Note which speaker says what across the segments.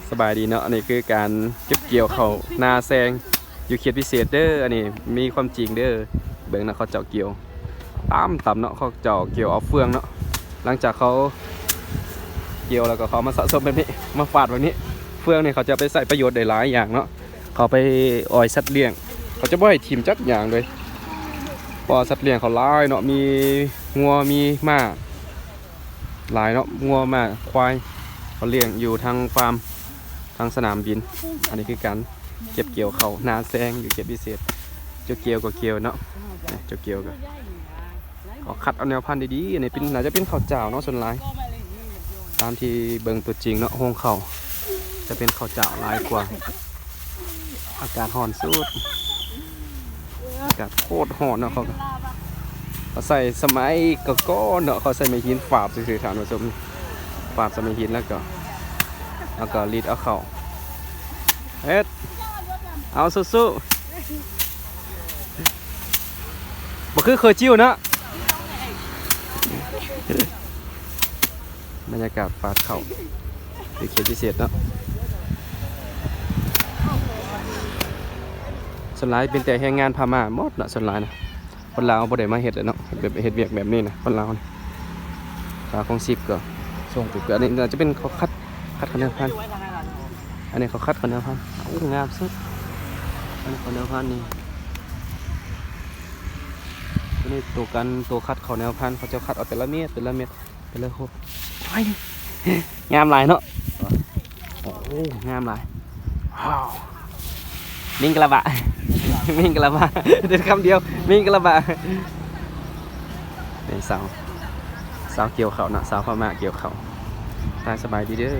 Speaker 1: สบายดีเนาะอันนี้คือการเก็บเกี่ยวเขานาแซงอยู่เขตพิเศษเด้ออันนี้มีความจริงเด้อเบิ่งนะเขาเจาะเกี่ยวต่ำเนาะเขาเจาะเกี่ยวเอาเฟืองเนาะหลังจากเขาเกี่ยวแล้วก็เขามาสะสมแบบนี้มาฝาดแบบนี้เฟืองเนี่ยเขาจะไปใส่ประโยชน์ได้หลายอย่างเนาะเขาไปอ่อยสัตว์เลี้ยงเขาจะบ่ให้ทิ่มจักอย่างเลยเพราะสัตว์เลี้ยงเขาหลายเนาะมีงัวมีม้าหลายเนาะงัวม้าควายเขาเลี้ยงอยู่ทางฟาร์มทางสนามบินอันนี้คือการเก็บเกี่ยวเขานาแซงอยู่เก็บพิเศษเจ้าเกี่ยวก็เกี่ยวเนาะเจ้าเกี่ยวก็เขาคัดเอาแนวพันธุ์ดีๆอันนี้เป็นน่าจะเป็นข้าวเจ้าเนาะส่วนหลายตามที่เบิ่งตัวจริงเนาะโฮงเขาจะเป็นข้าวเจ้าหลายกว่าอากาศร้อนสุดอากาศโคตรร้อนเนาะเขาใส่สมัยก็เนาะเขาใส่ไม้หินฝาบสื่อๆฐานผสมฝาบสมัยหินแล้วก็รีดเอาเข่าเฮ็ดเอาสู้ๆบ่คือเคยจิ้วเนาะบรรยากาศฝาดเข่าคือเขตพิเศษเนาะส่วนหลายเป็นแต่แรงงานพม่าหมดเนาะส่วนหลายนะคนลาวบ่ได้มาเฮ็ดเลยเนาะแบบเฮ็ดเวียกแบบนี้นะคนลาวนี่ค่าของชีพก็ส่งถูกอันนี้จะเป็นเขาคัดคะแนนพันอันนี้เขาคัดคะแนนพันโอ้งามสุดอันนี้คะแนนพันนี่อันนี้ตัวกันตัวคัดเขาแนวพันเขาจะคัดเอาแต่ละเม็ดแต่ละโคตรงามหลายเนาะโอ้งามหลายว้าวมิงกะลาบะมิงกะลาบะเด็ดคำเดียวมิงกะลาบะเป็นสาวเกี่ยวเขาเนาะสาวพม่าเกี่ยวเขาตายสบายดีเด้อ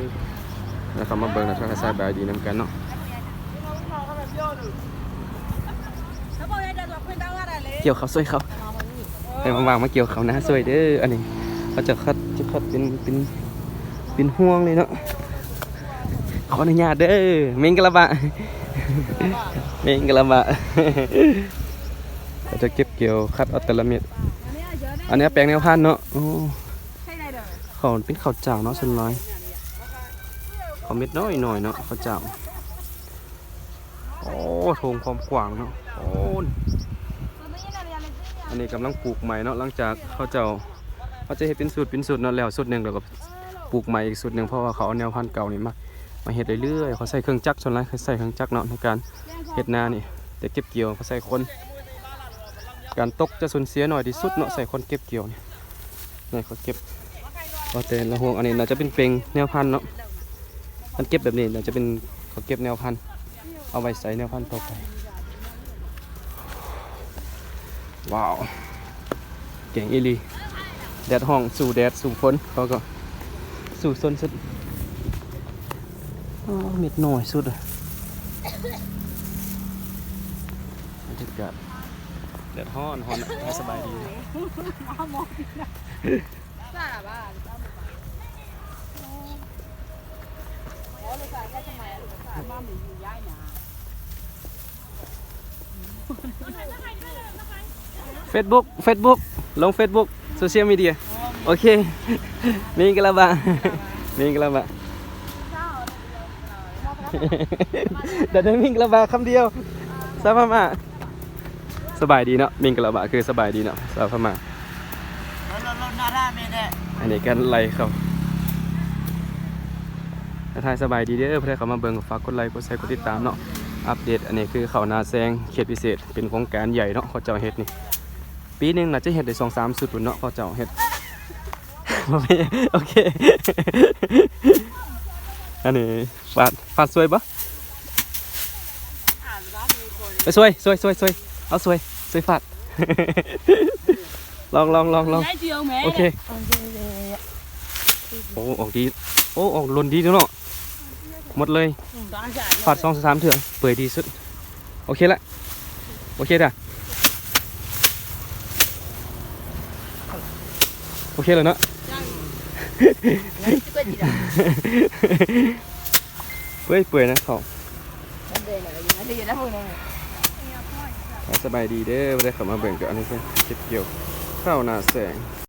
Speaker 1: แล้วเขามาเบิ่งแล้วเขาสบายดีนำกันเนาะเกี่ยวเขาสวยเขาไปวางมาเกี่ยวเขานะสวยเด้ออันนี้เขาจะคัดเป็นห่วงเลยเนาะขออนุญาตเด้อมิงกะลาบะมิงกะลาบะเขาจะเก็บเกี่ยวคัดเอาแต่ละเม็ดอันนี้แปลงแนวพันธุ์เนาะเขาเป็นข้าวเจ้าเนาะส่วนน้อยเขาเม็ดน้อยเนาะข้าวเจ้าโอ้โถงความกว้างเนาะโอ้อันนี้กำลังปลูกใหม่เนาะหลังจากเขาจะเห็ดเป็นสูตรเนาะแล้วสูตรหนึ่งแล้วก็ปลูกใหม่อีกสูตรหนึ่งเพราะว่าเขาเอาแนวพันธุ์เก่านี่มาเห็ดเรื่อยๆเขาใส่เครื่องจักรส่วนไรเขาใส่เครื่องจักรเนาะในการเห็ดนานี่แต่เก็บเกี่ยวเขาใส่คนการตกจะสูญเสียหน่อยที่สุดเนาะใส่คนเก็บเกี่ยวนี่เขาเก็บพอเตนละห่วงอันนี้เราจะเป็นเปลงแนวพันธุ์เนาะมันเก็บแบบนี้เราจะเป็นเขาเก็บแนวพันธุ์เอาไว้ใส่แนวพันธุ์ต่อไปว้าวเก่งอีลีแดดห้องสู่แดดสู่ฝนเขาก็สู่ส้นสุดเม็ดหน่อยสุดบรรยากาศแดดห้อนสบายดีเฟซบุ๊กลง Facebook โซเชียลมีเดียโอเคมิงกะลาบะมิงกะลาบะเดี๋ยวได้มิงกะลาบะคำเดียวสาวพม่าสบายดีเนาะมิงกะลาบะคือสบายดีเนาะสาวพม่าอันนี้กันไล่เขาถ้าสบายดีเด้อเพื่อนเขามาเบิ่งฝากกดไลค์กดแชร์กดติดตามเนาะอัปเดตอันนี้คือเขานาแซงเขตพิเศษเป็นโครงการใหญ่เนาะเขาเจ้าเฮ็ดนี่ปีนึงน่าจะเฮ็ดได้2-3 สุดเนาะเขาเจ้าเฮ็ดโอเคอันนี้ฟาดสวยปะไปสวยเอาสวยฟาดลองโอเคโอ้ออกดีโอ้ออกหล่นดีเนาะหมดเลยฟาด2-3 เถื่อเปื่อยดีสุดโอเคละโอเคด่ะโอเคเลยเนาะเปื่อยนะเขาสบายดีเด้อไม่ได้ขับมาเบิ่งกับอันนี้เก็บเกี่ยวข้าวนาแสง